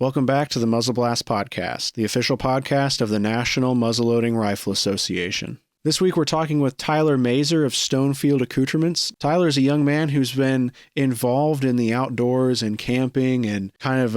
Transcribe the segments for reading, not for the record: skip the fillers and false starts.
Welcome back to the Muzzle Blast Podcast, the official podcast of the National Muzzleloading Rifle Association. This week we're talking with Tyler Mazer of Stonefield Accoutrements. Tyler is a young man who's been involved in the outdoors and camping and kind of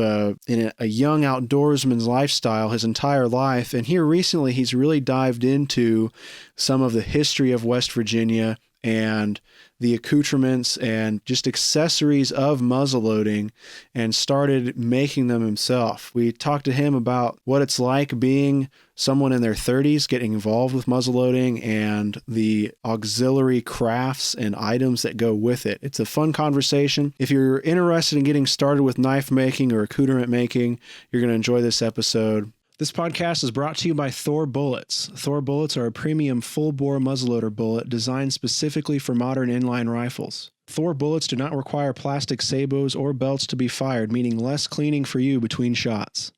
in a young outdoorsman's lifestyle his entire life. And here recently he's really dived into some of the history of West Virginia and the accoutrements and just accessories of muzzleloading and started making them himself. We talked to him about what it's like being someone in their 30s getting involved with muzzleloading and the auxiliary crafts and items that go with it. It's a fun conversation. If you're interested in getting started with knife making or accoutrement making, you're going to enjoy this episode. This podcast is brought to you by THOR Bullets. THOR Bullets are a premium full-bore muzzleloader bullet designed specifically for modern inline rifles. THOR Bullets do not require plastic sabots or belts to be fired, meaning less cleaning for you between shots.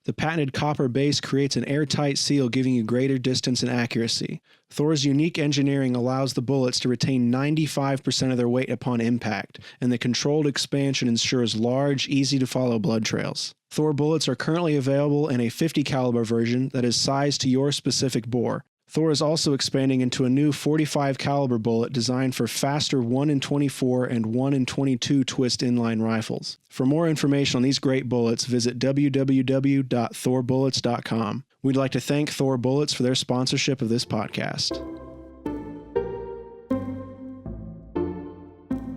The patented copper base creates an airtight seal, giving you greater distance and accuracy. THOR's unique engineering allows the bullets to retain 95% of their weight upon impact, and the controlled expansion ensures large, easy-to-follow blood trails. THOR bullets are currently available in a 50 caliber version that is sized to your specific bore. THOR is also expanding into a new 45 caliber bullet designed for faster 1 in 24 and 1 in 22 twist inline rifles. For more information on these great bullets, visit www.thorbullets.com. We'd like to thank THOR Bullets for their sponsorship of this podcast.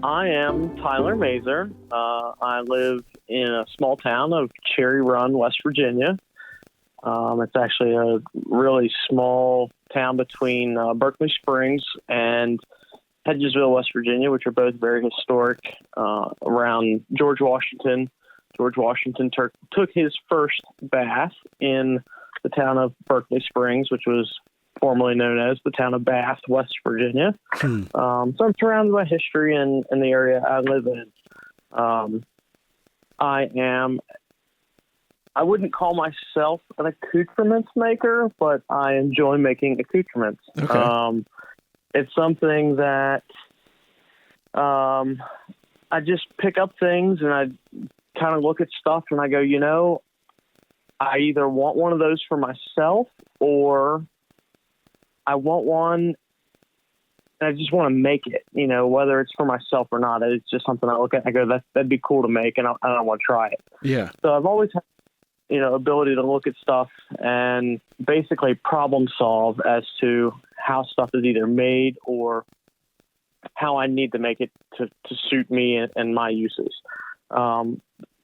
I am Tyler Mazer. I live in a small town of Cherry Run, West Virginia. It's actually a really small town between Berkeley Springs and Hedgesville, West Virginia, which are both very historic around George Washington. George Washington took his first bath in the town of Berkeley Springs, which was formerly known as the town of Bath, West Virginia. So I'm surrounded by history in the area I live in. I wouldn't call myself an accoutrements maker, but I enjoy making accoutrements. Okay. It's something that I just pick up things and I kind of look at stuff and I go, I either want one of those for myself or I want one and I just want to make it, whether it's for myself or not. It's just something I look at and I go, that'd be cool to make, and I want to try it. Yeah. So I've always had, ability to look at stuff and basically problem solve as to how stuff is either made or how I need to make it to suit me and my uses.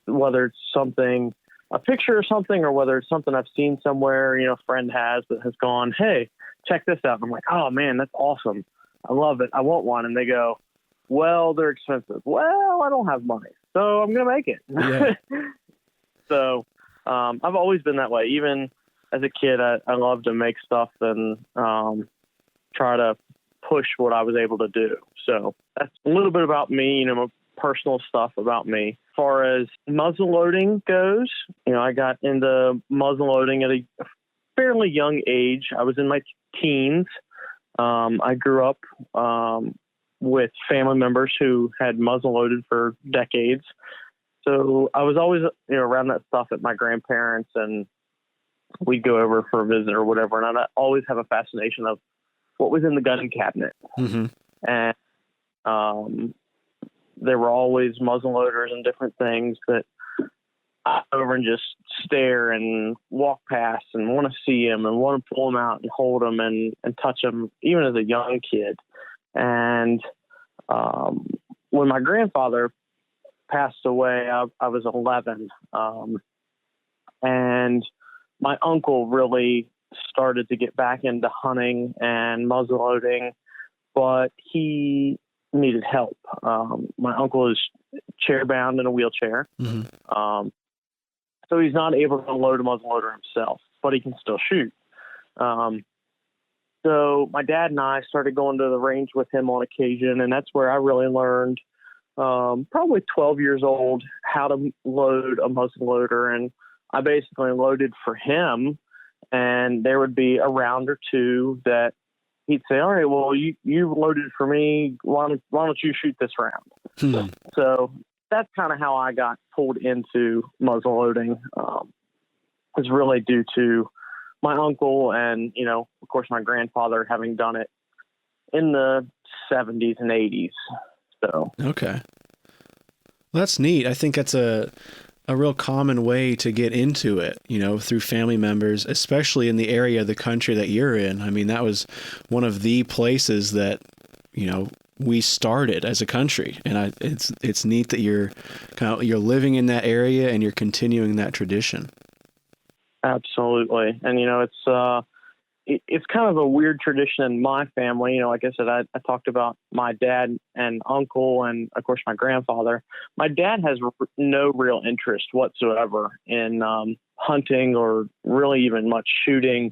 Whether it's something, a picture or something, or whether it's something I've seen somewhere, a friend has that has gone, hey, check this out. And I'm like, oh man, that's awesome. I love it. I want one. And they go, well, they're expensive. Well, I don't have money, so I'm going to make it. Yeah. So I've always been that way. Even as a kid, I loved to make stuff and try to push what I was able to do. So that's a little bit about me, my personal stuff about me. As far as muzzle loading goes, I got into muzzle loading at a fairly young age. I was in my teens. I grew up with family members who had muzzle loaded for decades. So I was always, around that stuff at my grandparents, and we'd go over for a visit or whatever. And I always have a fascination of what was in the gun cabinet. Mm-hmm. And there were always muzzle loaders and different things that I go over and just stare and walk past and want to see them and want to pull them out and hold them and touch them, even as a young kid. And when my grandfather passed away, I was 11. And my uncle really started to get back into hunting and muzzleloading, but he needed help. My uncle is chair-bound in a wheelchair. Mm-hmm. So he's not able to load a muzzleloader himself, but he can still shoot. So my dad and I started going to the range with him on occasion, and that's where I really learned, probably 12 years old, how to load a muzzleloader. And I basically loaded for him, and there would be a round or two that he'd say, all right, well, you loaded for me. Why don't you shoot this round? Hmm. So that's kind of how I got pulled into muzzleloading. Was really due to my uncle and, of course, my grandfather having done it in the 70s and 80s. So okay, well, that's neat. I think that's a real common way to get into it, through family members, especially in the area of the country that you're in. I mean, that was one of the places that, we started as a country, and it's neat that you're living in that area and you're continuing that tradition. Absolutely. And, it's kind of a weird tradition in my family. Like I said, I talked about my dad and uncle and, of course, my grandfather. My dad has no real interest whatsoever in hunting or really even much shooting.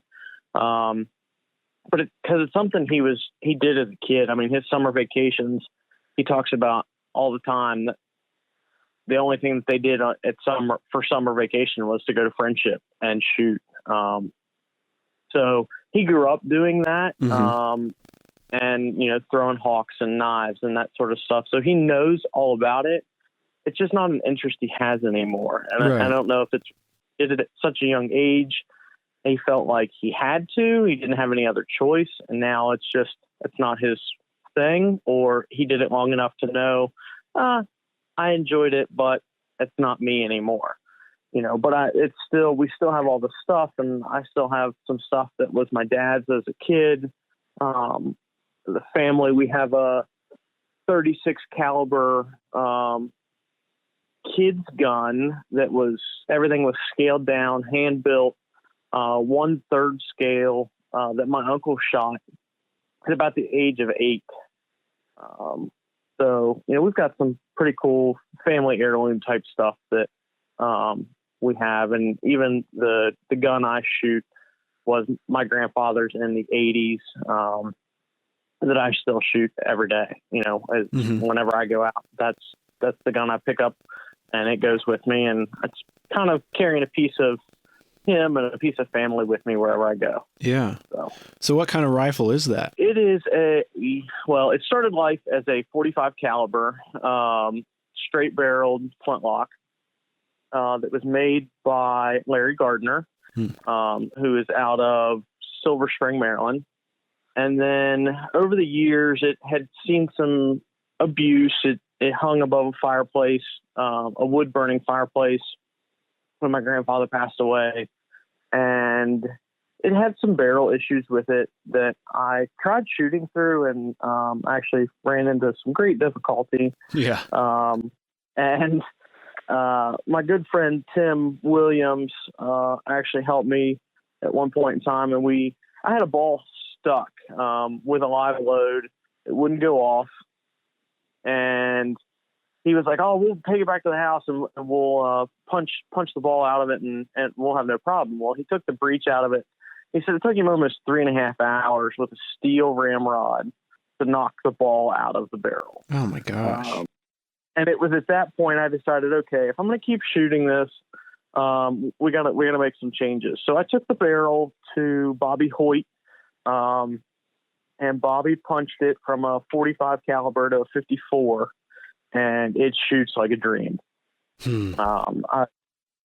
But because it's something he did as a kid. I mean, his summer vacations, he talks about all the time that the only thing that they did for summer vacation was to go to Friendship and shoot. So he grew up doing that, and, throwing hawks and knives and that sort of stuff. So he knows all about it. It's just not an interest he has anymore. And right. I don't know if it's at such a young age. He felt like he had to, he didn't have any other choice. And now it's not his thing, or he did it long enough to know, I enjoyed it, but it's not me anymore. But we still have all the stuff, and I still have some stuff that was my dad's as a kid. The family, we have a 36 caliber, kid's gun everything was scaled down, hand built, 1/3 scale, that my uncle shot at about the age of 8. So, we've got some pretty cool family heirloom type stuff that, we have. And even the gun I shoot was my grandfather's in the 80s, that I still shoot every day. Whenever I go out, that's the gun I pick up, and it goes with me, and it's kind of carrying a piece of him and a piece of family with me wherever I go. Yeah. So what kind of rifle is that? It is it started life as a 45 caliber, straight barreled flintlock, that was made by Larry Gardner, who is out of Silver Spring, Maryland. And then over the years, it had seen some abuse. It hung above a fireplace, a wood burning fireplace, when my grandfather passed away. And it had some barrel issues with it that I tried shooting through, and actually ran into some great difficulty. Yeah. And my good friend Tim Williams actually helped me at one point in time, and I had a ball stuck with a live load. It wouldn't go off, and he was like, "Oh, we'll take it back to the house and we'll punch the ball out of it, and we'll have no problem." Well, he took the breech out of it. He said it took him almost 3.5 hours with a steel ramrod to knock the ball out of the barrel. Oh my gosh. And it was at that point I decided, okay, if I'm going to keep shooting this, we got to make some changes. So I took the barrel to Bobby Hoyt, and Bobby punched it from a 45 caliber to a 54, and it shoots like a dream.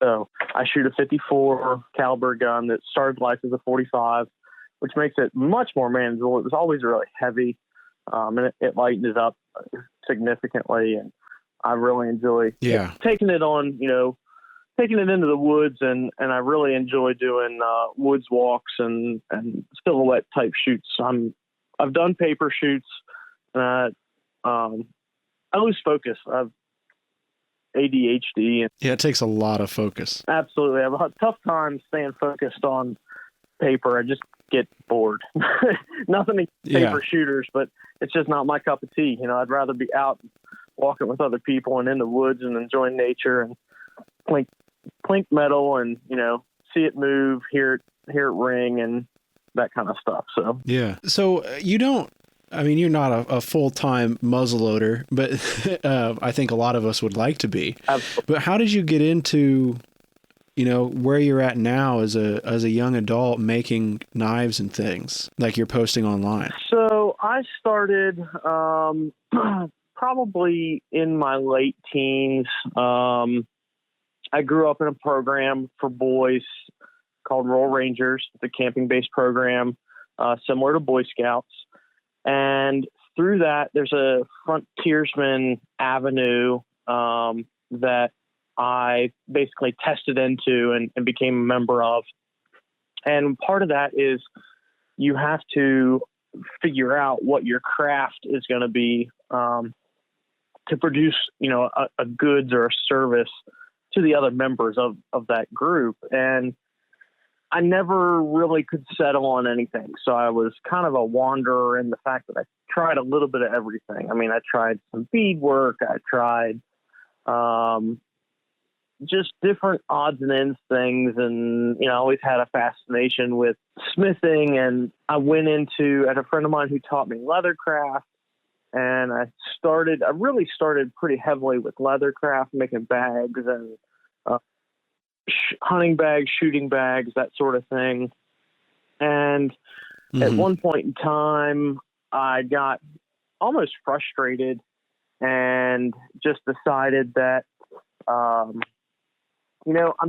So I shoot a 54 caliber gun that started life as a 45, which makes it much more manageable. It was always really heavy, and it lightened it up significantly, and I really enjoy taking it on, taking it into the woods, and I really enjoy doing woods walks and silhouette type shoots. I've done paper shoots, and I lose focus. I've ADHD. Yeah, it takes a lot of focus. Absolutely. I have a tough time staying focused on paper. I just get bored. Nothing against paper shooters, but it's just not my cup of tea. I'd rather be out walking with other people and in the woods and enjoying nature and clink metal and, see it move, hear it ring and that kind of stuff. So, yeah. So you're not a full-time muzzleloader, but I think a lot of us would like to be. Absolutely. But how did you get into, where you're at now as a young adult making knives and things like you're posting online? So I started probably in my late teens. I grew up in a program for boys called Royal Rangers, the camping-based program, similar to Boy Scouts. And through that, there's a frontiersman avenue that I basically tested into and became a member of. And part of that is you have to figure out what your craft is going to be to produce, a goods or a service to the other members of that group. And I never really could settle on anything. So I was kind of a wanderer in the fact that I tried a little bit of everything. I mean, I tried some beadwork. I tried just different odds and ends thing's. And, I always had a fascination with smithing. And I went at a friend of mine who taught me leathercraft. And I really started pretty heavily with leathercraft, making bags and hunting bags, shooting bags, that sort of thing. And at one point in time, I got almost frustrated and just decided that, I'm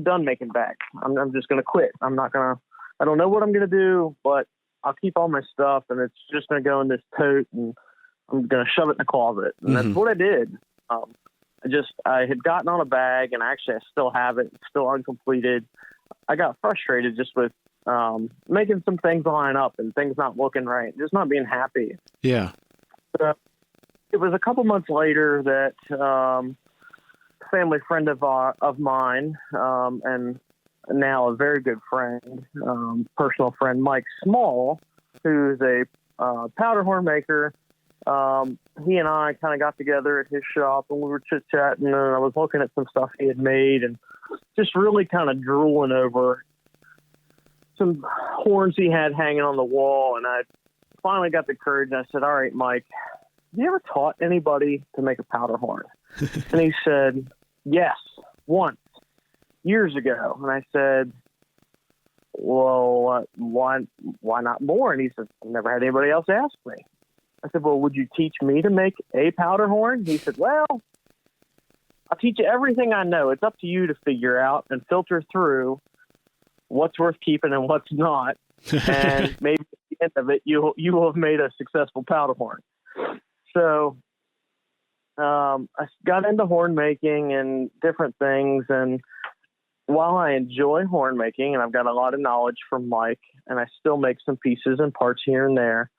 done making bags. I'm just going to quit. I don't know what I'm going to do, but I'll keep all my stuff and it's just going to go in this tote and I'm going to shove it in the closet. And that's what I did. I had gotten on a bag and actually I still have it. It's still uncompleted. I got frustrated just with making some things line up and things not looking right, just not being happy. Yeah. So it was a couple months later that a family friend of mine and now a very good friend, personal friend, Mike Small, who's a powder horn maker. He and I kind of got together at his shop and we were chit-chatting and I was looking at some stuff he had made and just really kind of drooling over some horns he had hanging on the wall. And I finally got the courage and I said, all right, Mike, have you ever taught anybody to make a powder horn? And he said, yes, once, years ago. And I said, well, why not more? And he said, I've never had anybody else ask me. I said, well, would you teach me to make a powder horn? He said, well, I'll teach you everything I know. It's up to you to figure out and filter through what's worth keeping and what's not. And maybe at the end of it, you will have made a successful powder horn. So I got into horn making and different things. And while I enjoy horn making, and I've got a lot of knowledge from Mike, and I still make some pieces and parts here and there,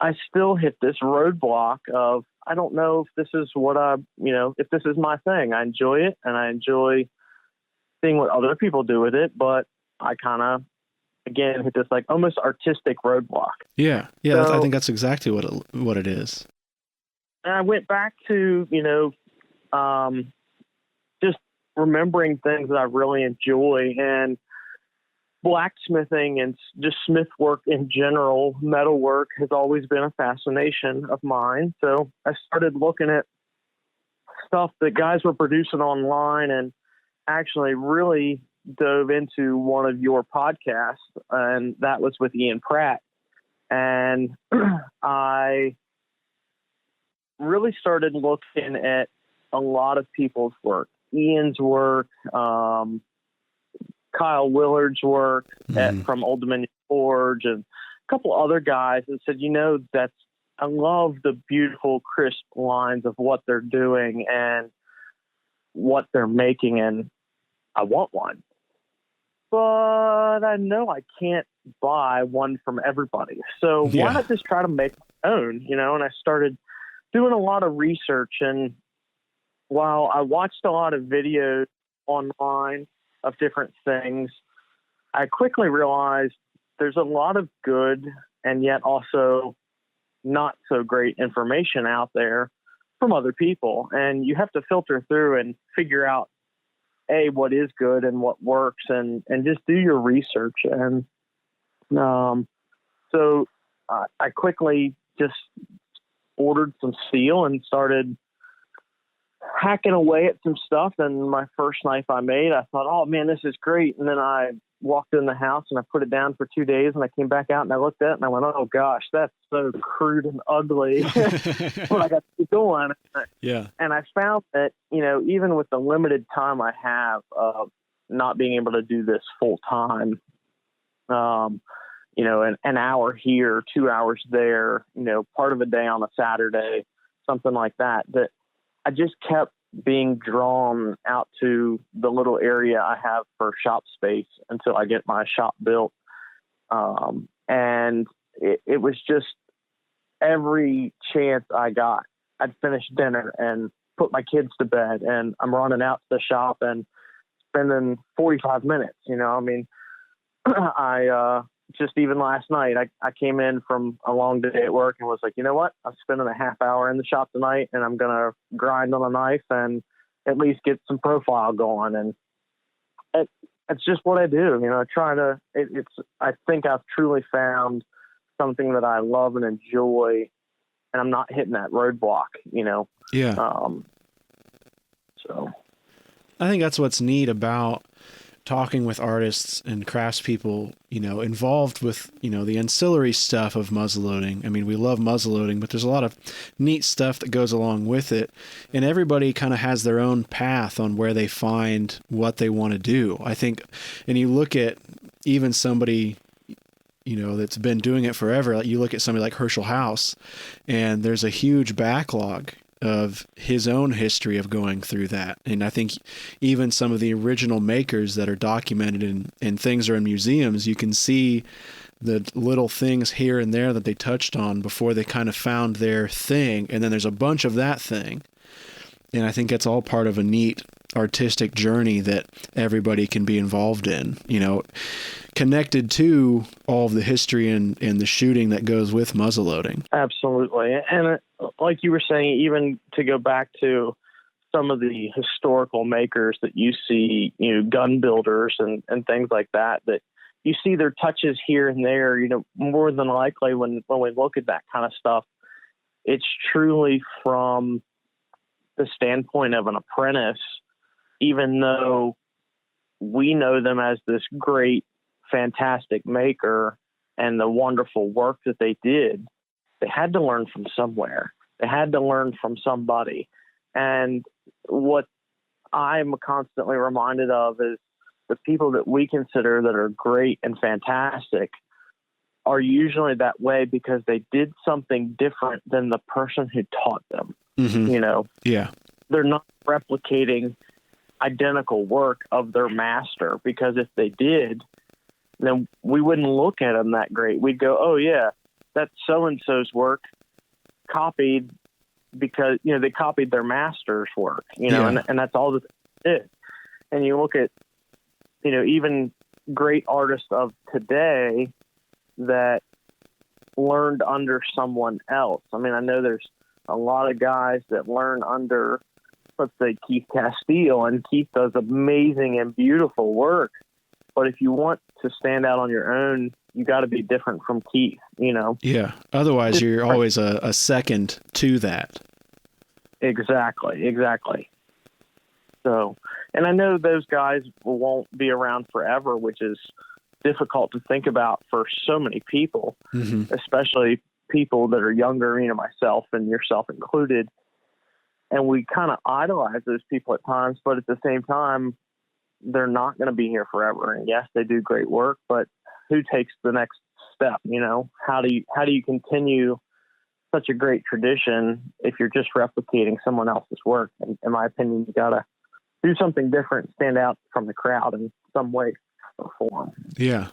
I still hit this roadblock of, I don't know if this is if this is my thing. I enjoy it and I enjoy seeing what other people do with it, but I kind of, again, hit this like almost artistic roadblock. Yeah. Yeah. So, I think that's exactly what it is. And I went back to, just remembering things that I really enjoy, and blacksmithing and just smith work in general, metal work has always been a fascination of mine. So I started looking at stuff that guys were producing online and actually really dove into one of your podcasts, and that was with Ian Pratt. And I really started looking at a lot of people's work, Ian's work, Kyle Willard's work from Old Dominion Forge, and a couple other guys, and said, I love the beautiful, crisp lines of what they're doing and what they're making, and I want one. But I know I can't buy one from everybody. So why not just try to make my own, and I started doing a lot of research. And while I watched a lot of videos online of different things, I quickly realized there's a lot of good and yet also not so great information out there from other people. And you have to filter through and figure out what is good and what works, and just do your research. And so I quickly just ordered some steel and started hacking away at some stuff, and my first knife I made, I thought, oh man, this is great. And then I walked in the house and I put it down for 2 days, and I came back out and I looked at it and I went, oh gosh, that's so crude and ugly. But I got to keep going. Yeah. And I found that, even with the limited time I have of not being able to do this full time, an hour here, 2 hours there, part of a day on a Saturday, something like that, that I just kept being drawn out to the little area I have for shop space until I get my shop built. And it was just every chance I got, I'd finish dinner and put my kids to bed, and I'm running out to the shop and spending 45 minutes. I just even last night, I came in from a long day at work and was like, you know what? I'm spending a half hour in the shop tonight, and I'm going to grind on a knife and at least get some profile going. And it's just what I do. I think I've truly found something that I love and enjoy, and I'm not hitting that roadblock, Yeah. So I think that's what's neat about talking with artists and craftspeople, involved with, the ancillary stuff of muzzleloading. I mean, we love muzzleloading, but there's a lot of neat stuff that goes along with it. And everybody kind of has their own path on where they find what they want to do. I think, and you look at even somebody, that's been doing it forever. Like you look at somebody like Herschel House, and there's a huge backlog of his own history of going through that. And I think even some of the original makers that are documented and things are in museums, you can see the little things here and there that they touched on before they kind of found their thing. And then there's a bunch of that thing. And I think that's all part of a neat artistic journey that everybody can be involved in, connected to all of the history and the shooting that goes with muzzleloading. Absolutely. And like you were saying, even to go back to some of the historical makers that you see, gun builders and things like that you see their touches here and there, more than likely when we look at that kind of stuff, it's truly from the standpoint of an apprentice, even though we know them as this great, fantastic maker and the wonderful work that they did, they had to learn from somewhere. They had to learn from somebody. And what I'm constantly reminded of is the people that we consider that are great and fantastic are usually that way because they did something different than the person who taught them. Mm-hmm. Yeah. They're not replicating identical work of their master, because if they did, then we wouldn't look at them that great. We'd go, oh yeah, that's so-and-so's work copied because, they copied their master's work, and that's all that they did. And you look at, even great artists of today that learned under someone else. I mean, I know there's a lot of guys that learn under, let's say, Keith Castile, and Keith does amazing and beautiful work. But if you want to stand out on your own, you got to be different from Keith, Yeah. Otherwise, you're always a second to that. Exactly. So, and I know those guys won't be around forever, which is difficult to think about for so many people, especially people that are younger, myself and yourself included. And we kind of idolize those people at times, but at the same time, they're not going to be here forever. And yes, they do great work, but who takes the next step? How do you continue such a great tradition if you're just replicating someone else's work? And in my opinion, you got to do something different, stand out from the crowd in some way or form. Yeah.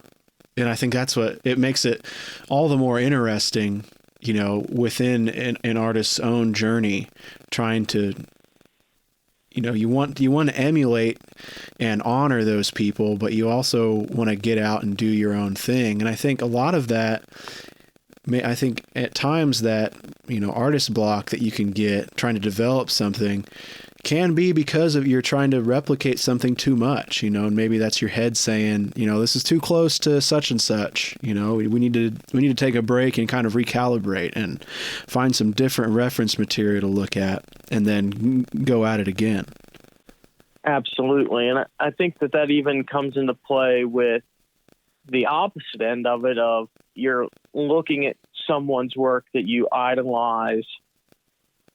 And I think that's what it makes it all the more interesting, within an artist's own journey, trying to, you want to emulate and honor those people, but you also want to get out and do your own thing. And I think a lot of that, I think at times that, artist block that you can get trying to develop something can be because of you're trying to replicate something too much, and maybe that's your head saying, this is too close to such and such, we need to take a break and kind of recalibrate and find some different reference material to look at. and then go at it again. Absolutely. And I think that even comes into play with the opposite end of it, of you're looking at someone's work that you idolize.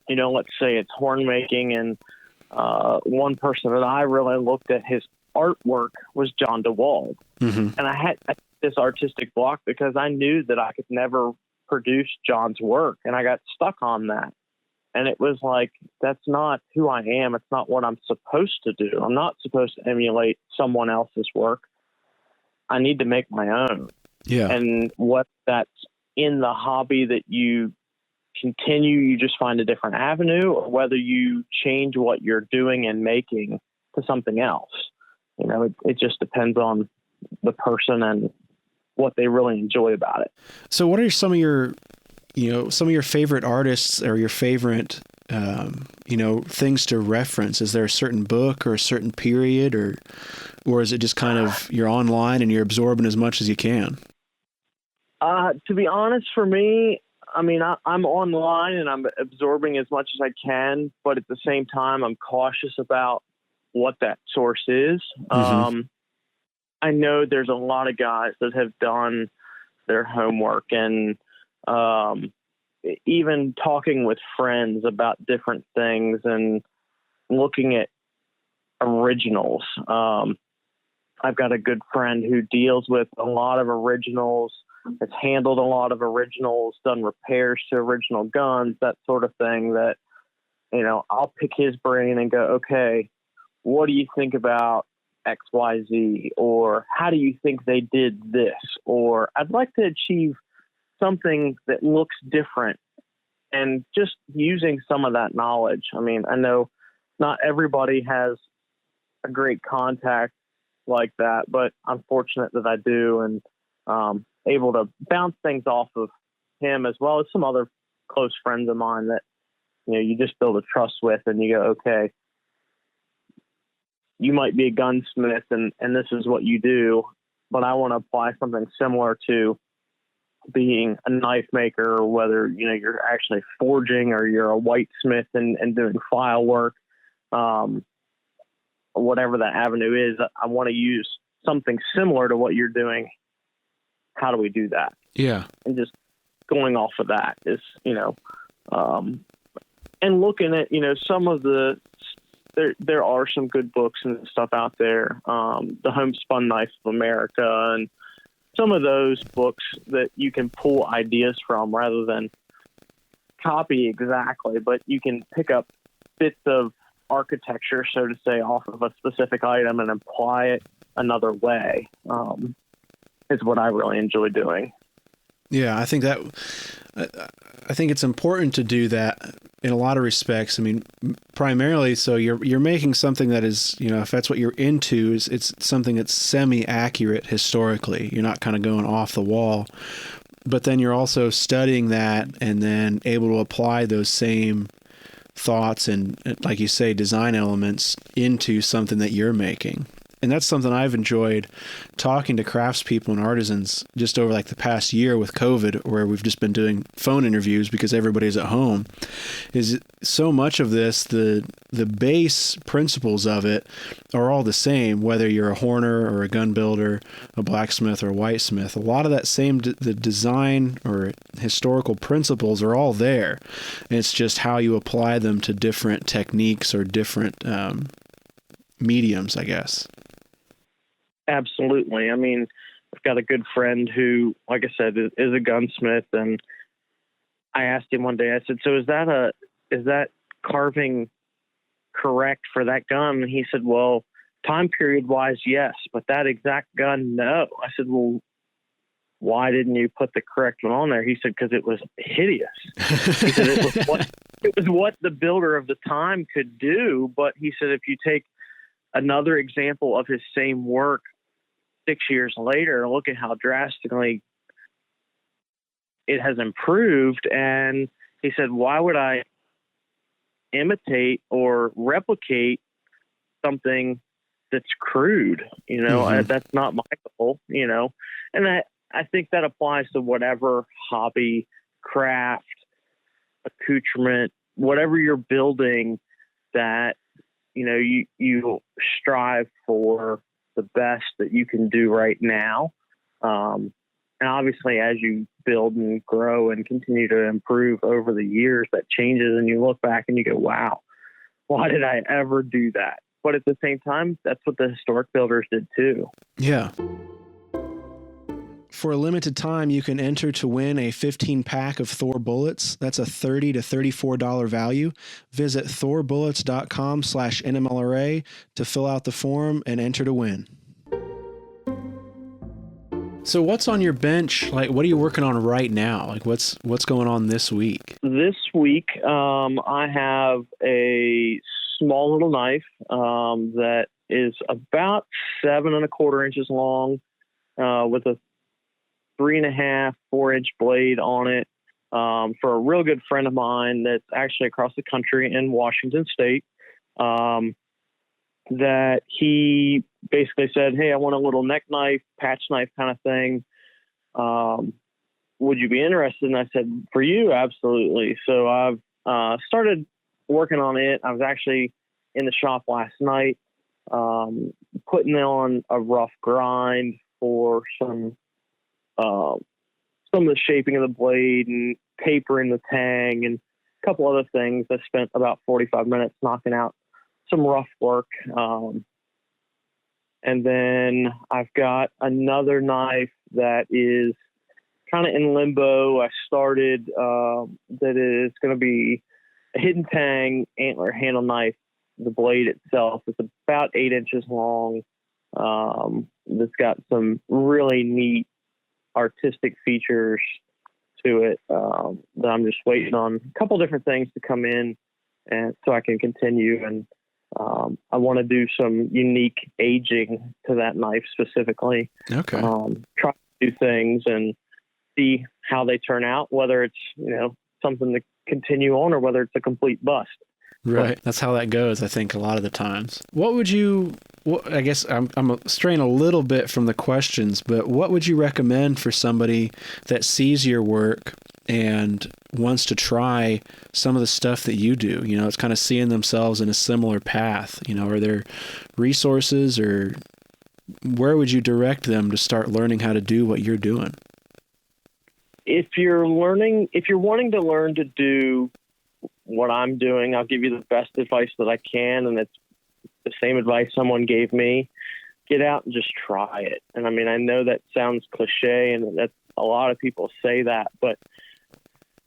Let's say it's horn making, and one person that I really looked at his artwork was John DeWald. Mm-hmm. And I had this artistic block because I knew that I could never produce John's work, and I got stuck on that. And it was like, that's not who I am. It's not what I'm supposed to do. I'm not supposed to emulate someone else's work. I need to make my own. Yeah. And what that's in the hobby that you continue, you just find a different avenue, or whether you change what you're doing and making to something else. It just depends on the person and what they really enjoy about it. So what are some of your favorite artists, or your favorite, things to reference? Is there a certain book or a certain period, or is it just kind of you're online and you're absorbing as much as you can? To be honest, for me, I'm online and I'm absorbing as much as I can, but at the same time, I'm cautious about what that source is. Mm-hmm. I know there's a lot of guys that have done their homework, and even talking with friends about different things and looking at originals. I've got a good friend who deals with a lot of originals, has handled a lot of originals, done repairs to original guns, that sort of thing, that, I'll pick his brain and go, okay, what do you think about XYZ? Or how do you think they did this? Or I'd like to achieve something that looks different, and just using some of that knowledge. I know not everybody has a great contact like that, but I'm fortunate that I do, and able to bounce things off of him, as well as some other close friends of mine that, you just build a trust with, and you go, okay, you might be a gunsmith and this is what you do, but I want to apply something similar to being a knife maker, or whether, you're actually forging, or you're a whitesmith and doing file work, whatever that avenue is. I want to use something similar to what you're doing. How do we do that? Yeah. And just going off of that is, and looking at, some of there are some good books and stuff out there. The Homespun Knife of America, and some of those books that you can pull ideas from rather than copy exactly, but you can pick up bits of architecture, so to say, off of a specific item and apply it another way, is what I really enjoy doing. Yeah, I think it's important to do that in a lot of respects. Primarily, so you're making something that is, if that's what you're into, it's something that's semi-accurate historically. You're not kind of going off the wall, but then you're also studying that and then able to apply those same thoughts and, like you say, design elements into something that you're making. And that's something I've enjoyed talking to craftspeople and artisans just over like the past year with COVID, where we've just been doing phone interviews because everybody's at home, is so much of this, the base principles of it are all the same, whether you're a horner or a gun builder, a blacksmith or a whitesmith. A lot of that same, the design or historical principles are all there. And it's just how you apply them to different techniques or different mediums, I guess. Absolutely. I've got a good friend who, like I said, is a gunsmith, and I asked him one day, I said, so is that carving correct for that gun? And he said, well, time period wise, yes, but that exact gun, no. I said, well, why didn't you put the correct one on there? He said, because it was hideous. He said it was what the builder of the time could do. But he said, if you take another example of his same work 6 years later, look at how drastically it has improved. And he said, why would I imitate or replicate something that's crude? That's not my goal, and I think that applies to whatever hobby, craft, accoutrement, whatever you're building, that, you strive for the best that you can do right now. And obviously, as you build and grow and continue to improve over the years, that changes, and you look back and you go, wow, why did I ever do that? But at the same time, that's what the historic builders did too. Yeah. For a limited time, you can enter to win a 15-pack of THOR Bullets. That's a $30 to $34 value. Visit thorbullets.com/NMLRA to fill out the form and enter to win. So what's on your bench? Like, what are you working on right now? Like, what's going on this week? This week, I have a small little knife that is about 7 1/4 inches long, with a 3.5, 4-inch blade on it, for a real good friend of mine that's actually across the country in Washington State. That he basically said, hey, I want a little neck knife, patch knife kind of thing. Would you be interested? And I said, for you, absolutely. So I've started working on it. I was actually in the shop last night, putting on a rough grind for some of the shaping of the blade and tapering the tang and a couple other things. I spent about 45 minutes knocking out some rough work. And then I've got another knife that is kind of in limbo. I started that is going to be a hidden tang antler handle knife. The blade itself is about 8 inches long. It's got some really neat artistic features to it that I'm just waiting on a couple different things to come in, and so I can continue. And I want to do some unique aging to that knife specifically. Okay. Try to do things and see how they turn out, whether it's, something to continue on or whether it's a complete bust. Right. That's how that goes, I think, a lot of the times. I guess I'm straying a little bit from the questions, but what would you recommend for somebody that sees your work and wants to try some of the stuff that you do? It's kind of seeing themselves in a similar path. Are there resources, or where would you direct them to start learning how to do what you're doing? If you're wanting to learn to do what I'm doing, I'll give you the best advice that I can, and it's the same advice someone gave me. Get out and just try it. And I mean, I know that sounds cliche, and that a lot of people say that, but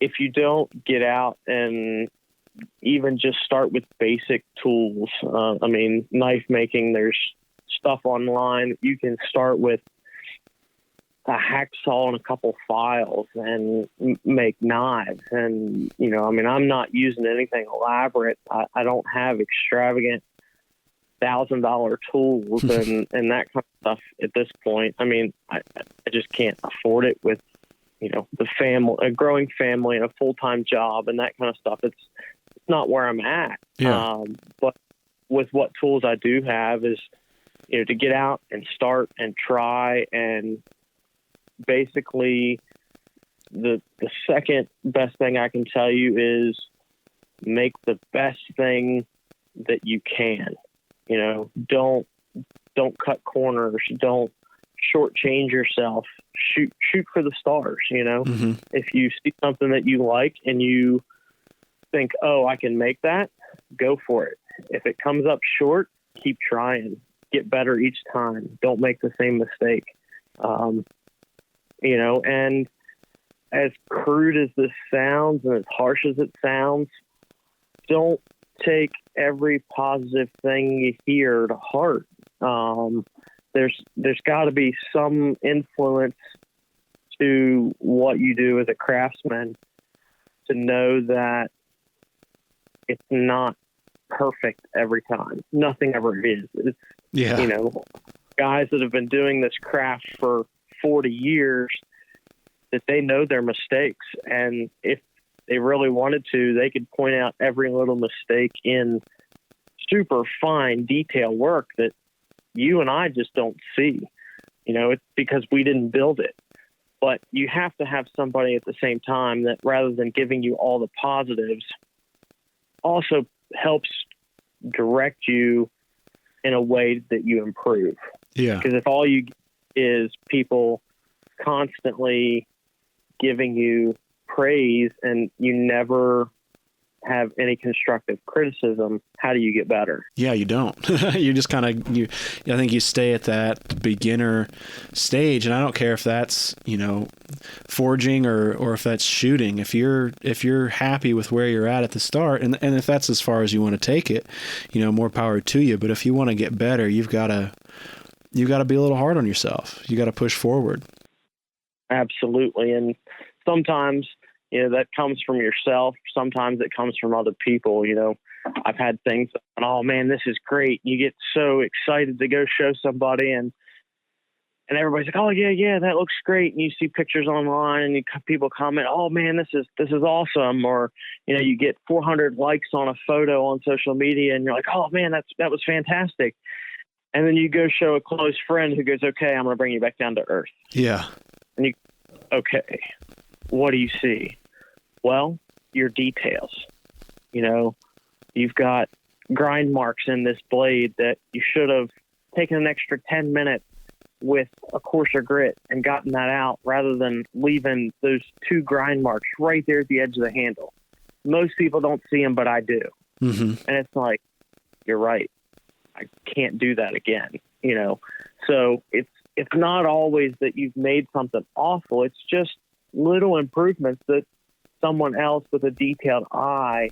if you don't get out and even just start with basic tools, knife making, there's stuff online. You can start with a hacksaw and a couple files and make knives. And, I'm not using anything elaborate. I don't have extravagant $1,000 tools and that kind of stuff at this point. I just can't afford it with, the family, a growing family and a full-time job and that kind of stuff. It's not where I'm at. Yeah. But with what tools I do have is, to get out and start and try. And basically the second best thing I can tell you is make the best thing that you can. Don't cut corners. Don't shortchange yourself. Shoot for the stars. Mm-hmm. If you see something that you like and you think, oh, I can make that, go for it. If it comes up short, keep trying. Get better each time. Don't make the same mistake. And as crude as this sounds and as harsh as it sounds, don't take every positive thing you hear to heart. There's got to be some influence to what you do as a craftsman to know that it's not perfect every time. Nothing ever is. It's, guys that have been doing this craft for 40 years, that they know their mistakes. And if they really wanted to, they could point out every little mistake in super fine detail work that you and I just don't see. It's because we didn't build it. But you have to have somebody at the same time that, rather than giving you all the positives, also helps direct you in a way that you improve. Yeah. Because if all you is people constantly giving you praise and you never have any constructive criticism, how do you get better? Yeah, you don't. You just kind of, I think you stay at that beginner stage, and I don't care if that's, forging or if that's shooting. If you're happy with where you're at the start, and if that's as far as you want to take it, more power to you. But if you want to get better, you've got to be a little hard on yourself. You got to push forward. Absolutely. And sometimes, that comes from yourself. Sometimes it comes from other people. I've had things, and, oh man, this is great. You get so excited to go show somebody, and everybody's like, oh yeah, that looks great. And you see pictures online, and people comment, oh man, this is awesome. Or, you get 400 likes on a photo on social media, and you're like, oh man, that was fantastic. And then you go show a close friend who goes, okay, I'm going to bring you back down to earth. Yeah. And you, okay, what do you see? Well, your details. You've got grind marks in this blade that you should have taken an extra 10 minutes with a coarser grit and gotten that out rather than leaving those 2 grind marks right there at the edge of the handle. Most people don't see them, but I do. Mm-hmm. And it's like, you're right. I can't do that again, So it's not always that you've made something awful. It's just little improvements that someone else with a detailed eye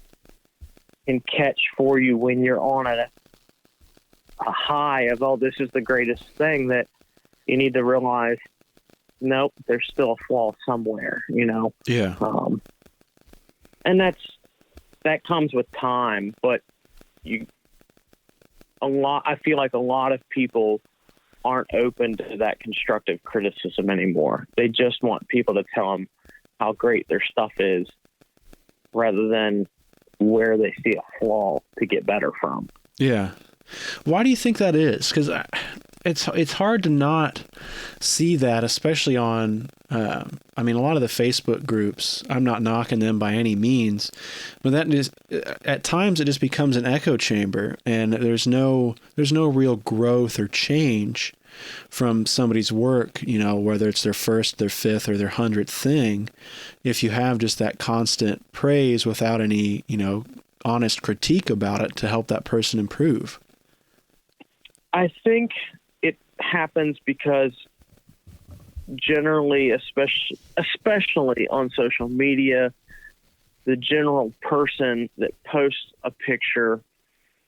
can catch for you when you're on a high of, oh, this is the greatest thing, that you need to realize, nope, there's still a flaw somewhere, Yeah. And that comes with time, but I feel like a lot of people aren't open to that constructive criticism anymore. They just want people to tell them how great their stuff is rather than where they see a flaw to get better from. Yeah. Why do you think that is? Because it's hard to not see that, especially on, a lot of the Facebook groups. I'm not knocking them by any means, but that is, at times it just becomes an echo chamber, and there's no real growth or change from somebody's work, whether it's their first, their fifth, or their 100th thing. If you have just that constant praise without any, honest critique about it to help that person improve. I think it happens because generally, especially on social media, the general person that posts a picture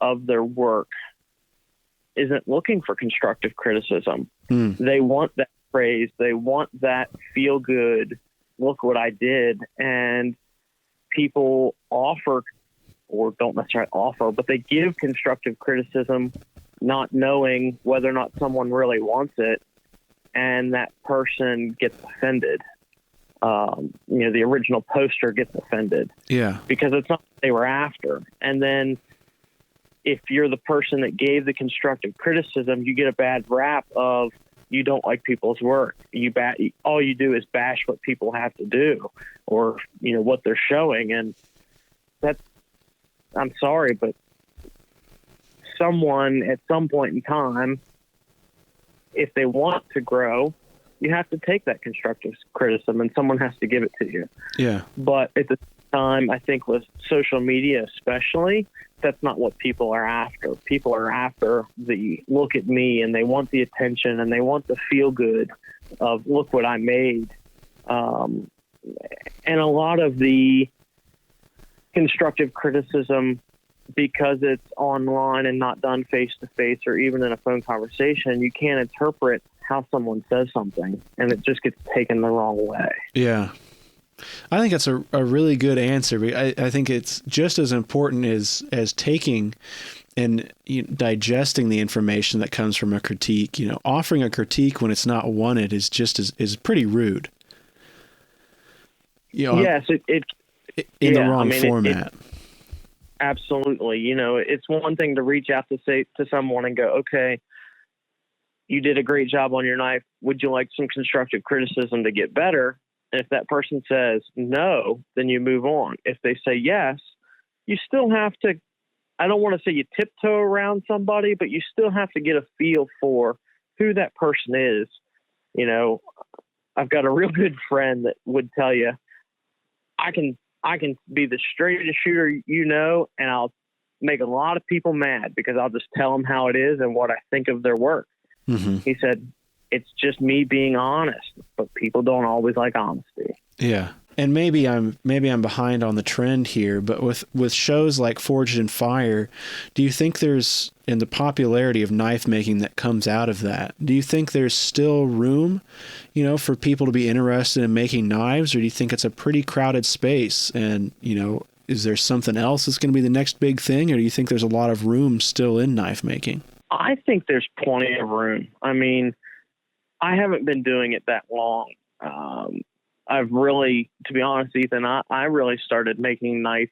of their work isn't looking for constructive criticism. They want that praise. They want that feel good. Look what I did. And people offer, or don't necessarily offer, but they give constructive criticism not knowing whether or not someone really wants it. And that person gets offended. The original poster gets offended. Yeah. Because it's not what they were after. And then if you're the person that gave the constructive criticism, you get a bad rap of you don't like people's work. All you do is bash what people have to do or, what they're showing. And I'm sorry, but someone at some point in time, if they want to grow, you have to take that constructive criticism and someone has to give it to you. Yeah. But at the time, I think with social media especially, that's not what people are after. People are after the look at me, and they want the attention, and they want the feel good of look what I made. And a lot of the constructive criticism, because it's online and not done face to face or even in a phone conversation, you can't interpret how someone says something, and it just gets taken the wrong way. Yeah. I think that's a really good answer. I think it's just as important as taking and digesting the information that comes from a critique. Offering a critique when it's not wanted is pretty rude. Yes, in the wrong format. Absolutely. It's one thing to reach out to say to someone and go, okay, you did a great job on your knife. Would you like some constructive criticism to get better? And if that person says no, then you move on. If they say yes, you still have to, I don't want to say you tiptoe around somebody, but you still have to get a feel for who that person is. You know, I've got a real good friend that would tell you, I can be the straightest shooter, you know, and I'll make a lot of people mad because I'll just tell them how it is and what I think of their work. Mm-hmm. He said, it's just me being honest, but people don't always like honesty. Yeah. And maybe I'm behind on the trend here, but with shows like Forged in Fire, do you think there's, in the popularity of knife making that comes out of that, do you think there's still room, you know, for people to be interested in making knives, or do you think it's a pretty crowded space? And, you know, is there something else that's going to be the next big thing, or do you think there's a lot of room still in knife making? I think there's plenty of room. I mean, I haven't been doing it that long. I've really, to be honest, Ethan, I really started doing knife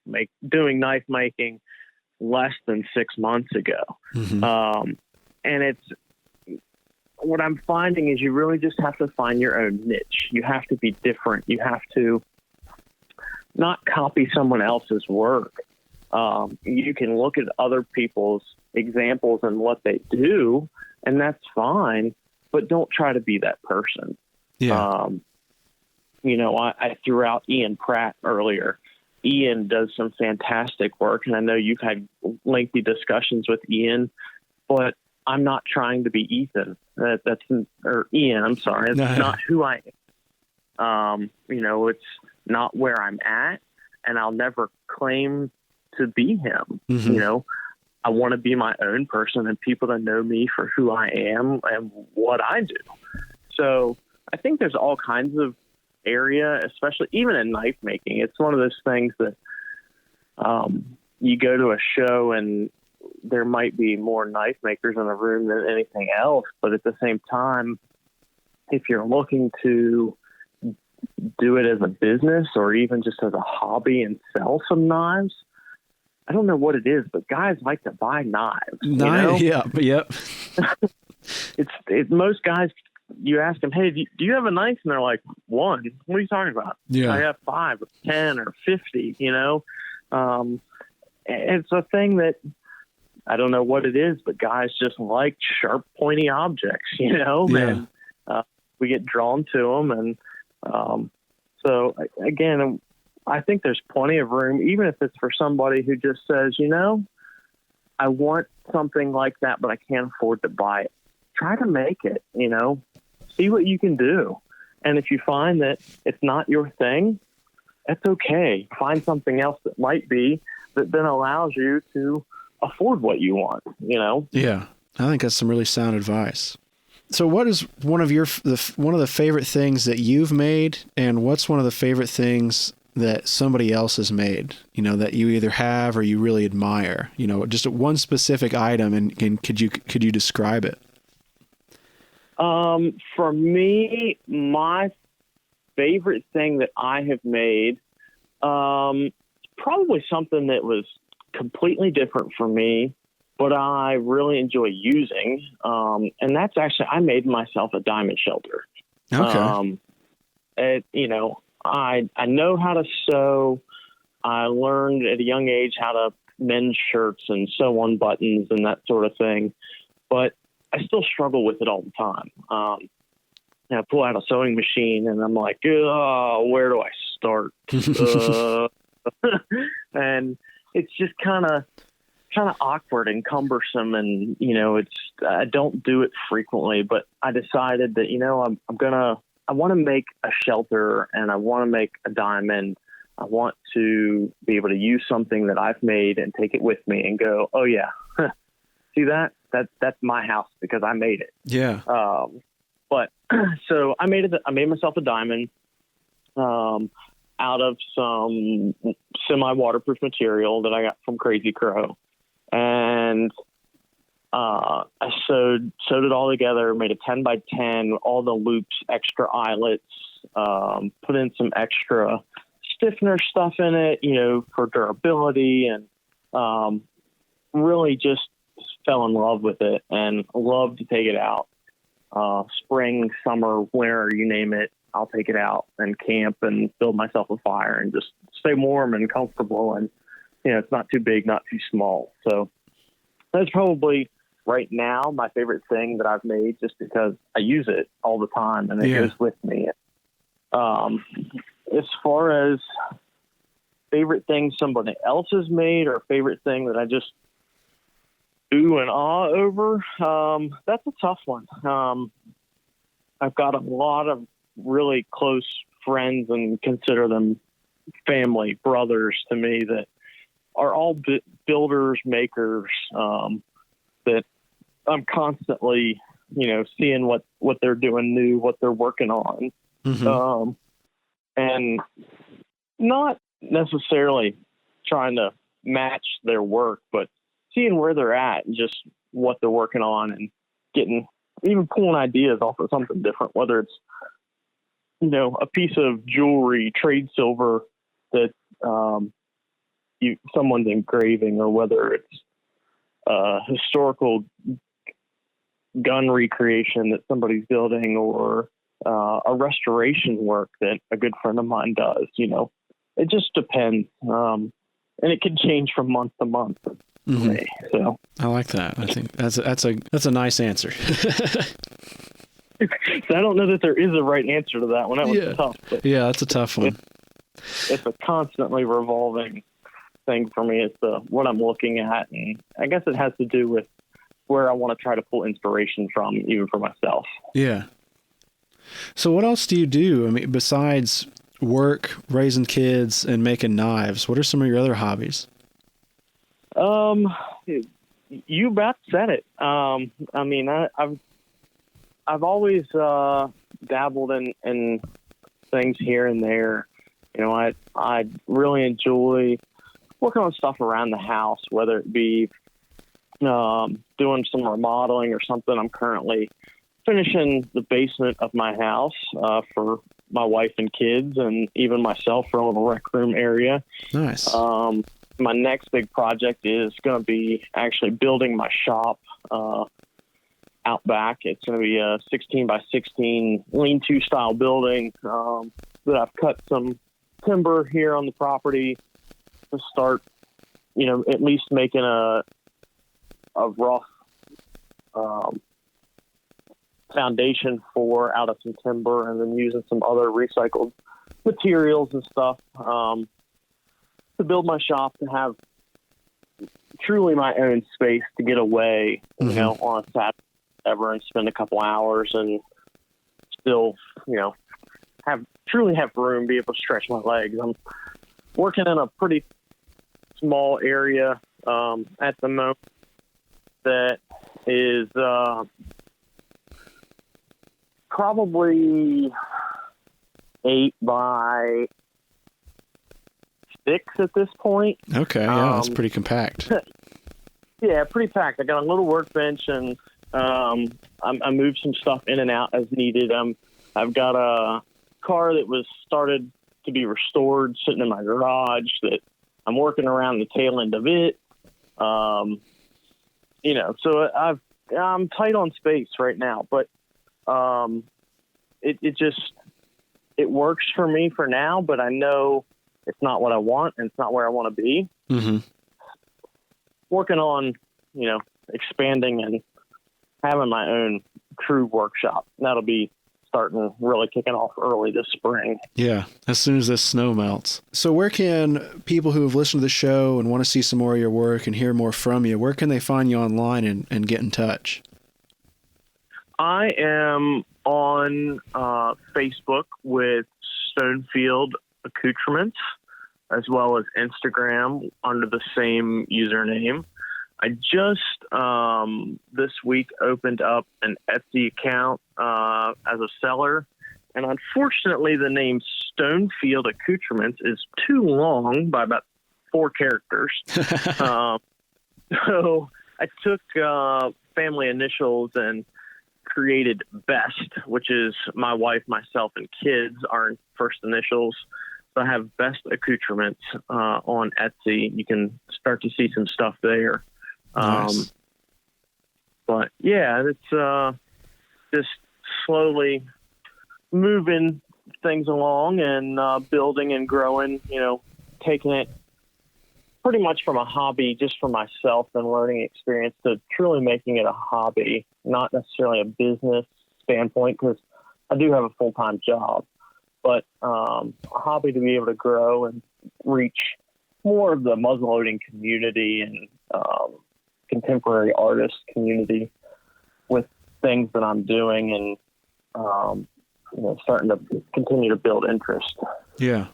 making less than 6 months ago. Mm-hmm. And what I'm finding is you really just have to find your own niche. You have to be different. You have to not copy someone else's work. You can look at other people's examples and what they do, and that's fine, but don't try to be that person. Yeah. You know, I threw out Ian Pratt earlier. Ian does some fantastic work, and I know you've had lengthy discussions with Ian, but I'm not trying to be Ethan. Or Ian, I'm sorry. That's not who I am. You know, it's not where I'm at, and I'll never claim to be him. Mm-hmm. You know, I want to be my own person and people to know me for who I am and what I do. So I think there's all kinds of area, especially even in knife making. It's one of those things that you go to a show and there might be more knife makers in the room than anything else, but at the same time, if you're looking to do it as a business or even just as a hobby and sell some knives, I don't know what it is, but guys like to buy knives. Knives, you know? Yep. It's most guys. You ask them, hey, do you have a knife? And they're like, one. What are you talking about? Yeah. I have 5 or 10 or 50, you know? It's a thing that I don't know what it is, but guys just like sharp, pointy objects, you know? Yeah. And we get drawn to them. And so, again, I think there's plenty of room, even if it's for somebody who just says, you know, I want something like that, but I can't afford to buy it. Try to make it, you know, see what you can do. And if you find that it's not your thing, that's okay. Find something else that might be, that then allows you to afford what you want, you know? Yeah. I think that's some really sound advice. So what is one of the favorite things that you've made, and what's one of the favorite things that somebody else has made, you know, that you either have or you really admire, you know, just one specific item, and could you describe it? For me, my favorite thing that I have made, probably something that was completely different for me, but I really enjoy using. And that's actually, I made myself a diamond shelter. Okay. You know, I know how to sew. I learned at a young age how to mend shirts and sew on buttons and that sort of thing, but I still struggle with it all the time. I pull out a sewing machine and I'm like, oh, where do I start? And it's just kind of awkward and cumbersome. And, you know, I don't do it frequently, but I decided that, you know, I want to make a shelter and I want to make a diamond. I want to be able to use something that I've made and take it with me and go, oh yeah, see that? That's my house because I made it. Yeah. But so I made myself a diamond out of some semi-waterproof material that I got from Crazy Crow. And I sewed it all together, made a 10 by 10, all the loops, extra eyelets, put in some extra stiffener stuff in it, you know, for durability, and really just fell in love with it and love to take it out. Spring, summer, winter, you name it, I'll take it out and camp and build myself a fire and just stay warm and comfortable. And it's not too big, not too small. So that's probably right now my favorite thing that I've made, just because I use it all the time and it goes with me. As far as favorite thing somebody else has made, or favorite thing that I just ooh and ah over, that's a tough one. I've got a lot of really close friends, and consider them family, brothers to me, that are all builders, makers, that I'm constantly, seeing what they're doing new, what they're working on. Mm-hmm. And not necessarily trying to match their work, but seeing where they're at and just what they're working on, and even pulling ideas off of something different, whether it's, a piece of jewelry, trade silver that someone's engraving, or whether it's historical gun recreation that somebody's building, or a restoration work that a good friend of mine does. It just depends, and it can change from month to month. Mm-hmm. Me, so I like that. I think that's a nice answer. So I don't know that there is a right answer to that one. That one's tough. Yeah, that's a tough one. It's a constantly revolving thing for me. It's what I'm looking at, and I guess it has to do with where I want to try to pull inspiration from, even for myself. Yeah. So what else do you do? I mean, besides work, raising kids, and making knives, what are some of your other hobbies? You about said it. I mean, I've always dabbled in things here and there. I really enjoy working on stuff around the house, whether it be doing some remodeling or something. I'm currently finishing the basement of my house for my wife and kids, and even myself, for a little rec room area. Nice. My next big project is going to be actually building my shop out back. It's going to be a 16 by 16 lean-to style building that I've cut some timber here on the property to start, at least making a rough foundation for out of some timber, and then using some other recycled materials and stuff to build my shop, to have truly my own space to get away, mm-hmm. On a Saturday ever, and spend a couple hours and still, have room, be able to stretch my legs. I'm working in a pretty small area at the moment that is probably 8 by 6 at this point. Okay, yeah, that's pretty compact. Yeah, pretty packed. I got a little workbench, and I moved some stuff in and out as needed. I've got a car that was started to be restored sitting in my garage that I'm working around the tail end of it. So I'm tight on space right now, but it works for me for now, but I know it's not what I want, and it's not where I want to be. Mm-hmm. Working on, expanding and having my own true workshop. That'll be really kicking off early this spring. Yeah, as soon as this snow melts. So where can people who have listened to the show and want to see some more of your work and hear more from you, where can they find you online and get in touch? I am on Facebook with Stonefield Accoutrements, as well as Instagram under the same username. I just this week opened up an Etsy account as a seller, and unfortunately the name Stonefield Accoutrements is too long by about 4 characters. So I took family initials and created Best, which is my wife, myself, and kids, our first initials. So I have Best Accoutrements on Etsy. You can start to see some stuff there. Nice. But yeah, it's just slowly moving things along and building and growing, taking it pretty much from a hobby just for myself and learning experience to truly making it a hobby, not necessarily a business standpoint, because I do have a full-time job, but a hobby to be able to grow and reach more of the muzzleloading community and contemporary artist community with things that I'm doing and, starting to continue to build interest. Yeah.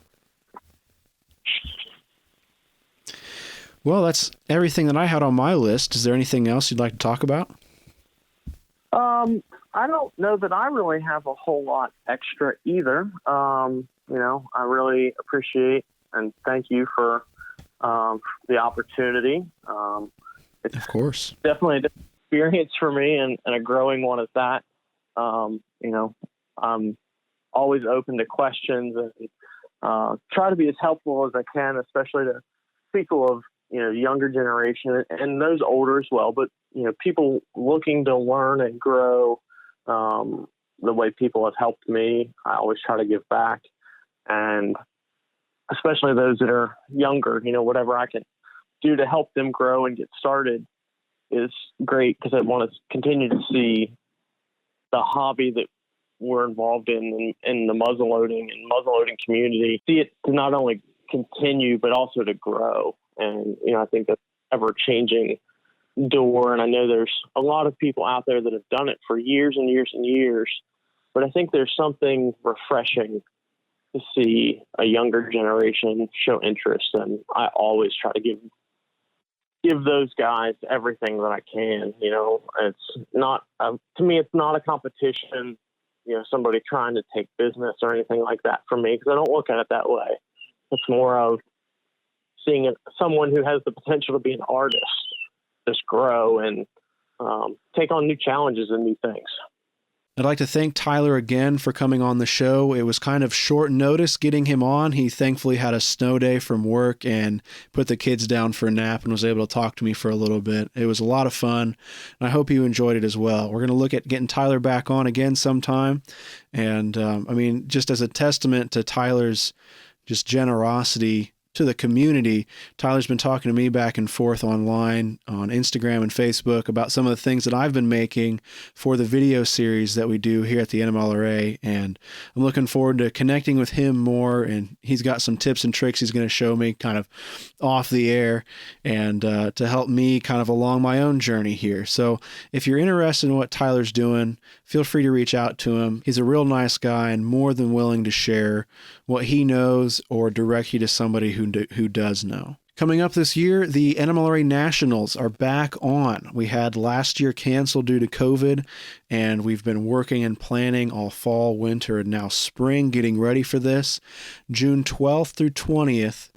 Well, that's everything that I had on my list. Is there anything else you'd like to talk about? I don't know that I really have a whole lot extra either. I really appreciate and thank you for the opportunity. It's of course definitely an experience for me and a growing one at that. I'm always open to questions and try to be as helpful as I can, especially to people of younger generation and those older as well. But people looking to learn and grow the way people have helped me. I always try to give back, and especially those that are younger. Whatever I can do to help them grow and get started is great, because I want to continue to see the hobby that we're involved in the muzzleloading and muzzleloading community, see it to not only continue, but also to grow. And, I think that's ever changing door. And I know there's a lot of people out there that have done it for years and years and years, but I think there's something refreshing to see a younger generation show interest. And I always try to give those guys everything that I can. It's not, to me, it's not a competition, somebody trying to take business or anything like that for me, because I don't look at it that way. It's more of seeing someone who has the potential to be an artist just grow and take on new challenges and new things. I'd like to thank Tyler again for coming on the show. It was kind of short notice getting him on. He thankfully had a snow day from work and put the kids down for a nap and was able to talk to me for a little bit. It was a lot of fun, and I hope you enjoyed it as well. We're going to look at getting Tyler back on again sometime. And just as a testament to Tyler's just generosity to the community, Tyler's been talking to me back and forth online on Instagram and Facebook about some of the things that I've been making for the video series that we do here at the NMLRA. And I'm looking forward to connecting with him more. And he's got some tips and tricks he's going to show me kind of off the air and to help me kind of along my own journey here. So if you're interested in what Tyler's doing, feel free to reach out to him. He's a real nice guy and more than willing to share what he knows or direct you to somebody who does know. Coming up this year, the NMLRA Nationals are back on. We had last year canceled due to COVID, and we've been working and planning all fall, winter, and now spring, getting ready for this. June 12th through 20th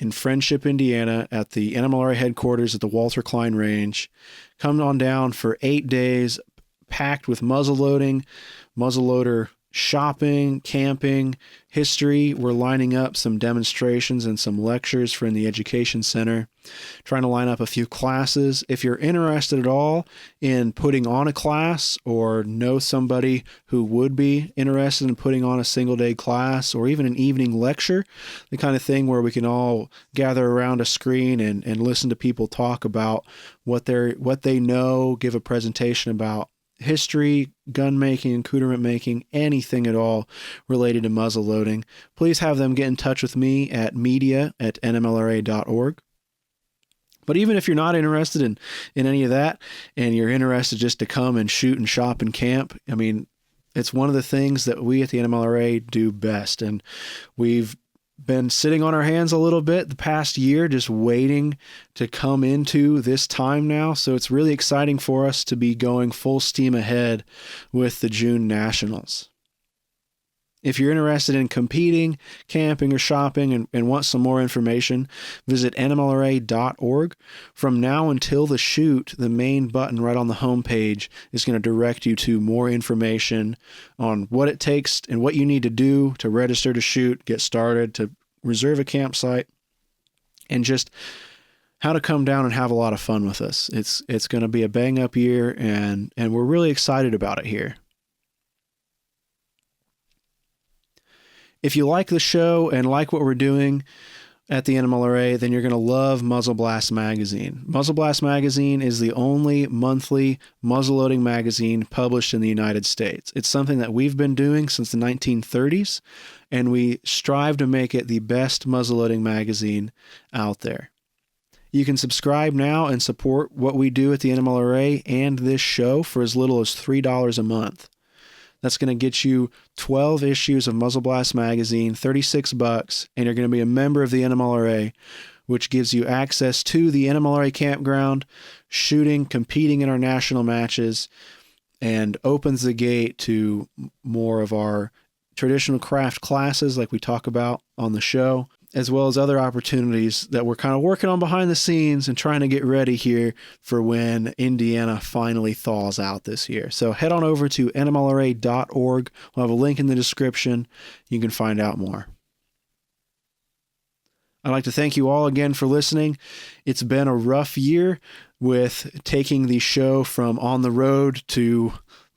in Friendship, Indiana, at the NMLRA headquarters at the Walter Klein Range. Come on down for 8 days, packed with muzzleloading, muzzleloader shopping, camping, history. We're lining up some demonstrations and some lectures for in the Education Center, trying to line up a few classes. If you're interested at all in putting on a class or know somebody who would be interested in putting on a single day class or even an evening lecture, the kind of thing where we can all gather around a screen and listen to people talk about what they know, give a presentation about history, gun making, accoutrement making, anything at all related to muzzle loading, please have them get in touch with me at media@nmlra.org. But even if you're not interested in any of that and you're interested just to come and shoot and shop and camp, it's one of the things that we at the NMLRA do best. And we've been sitting on our hands a little bit the past year, just waiting to come into this time now. So it's really exciting for us to be going full steam ahead with the June Nationals. If you're interested in competing, camping, or shopping and want some more information, visit nmlra.org. From now until the shoot, the main button right on the homepage is going to direct you to more information on what it takes and what you need to do to register to shoot, get started, to reserve a campsite, and just how to come down and have a lot of fun with us. It's going to be a bang-up year, and we're really excited about it here. If you like the show and like what we're doing, at the NMLRA, then you're going to love Muzzle Blast Magazine. Muzzle Blast Magazine is the only monthly muzzleloading magazine published in the United States. It's something that we've been doing since the 1930s, and we strive to make it the best muzzleloading magazine out there. You can subscribe now and support what we do at the NMLRA and this show for as little as $3 a month. That's going to get you 12 issues of Muzzle Blast Magazine, $36, and you're going to be a member of the NMLRA, which gives you access to the NMLRA campground, shooting, competing in our national matches, and opens the gate to more of our traditional craft classes like we talk about on the show, as well as other opportunities that we're kind of working on behind the scenes and trying to get ready here for when Indiana finally thaws out this year. So head on over to nmlra.org. We'll have a link in the description. You can find out more. I'd like to thank you all again for listening. It's been a rough year with taking the show from on the road to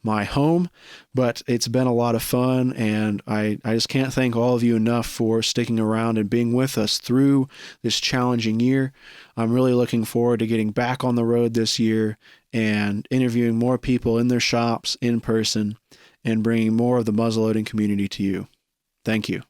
my home, but it's been a lot of fun, and I just can't thank all of you enough for sticking around and being with us through this challenging year. I'm really looking forward to getting back on the road this year and interviewing more people in their shops in person and bringing more of the muzzleloading community to you. Thank you.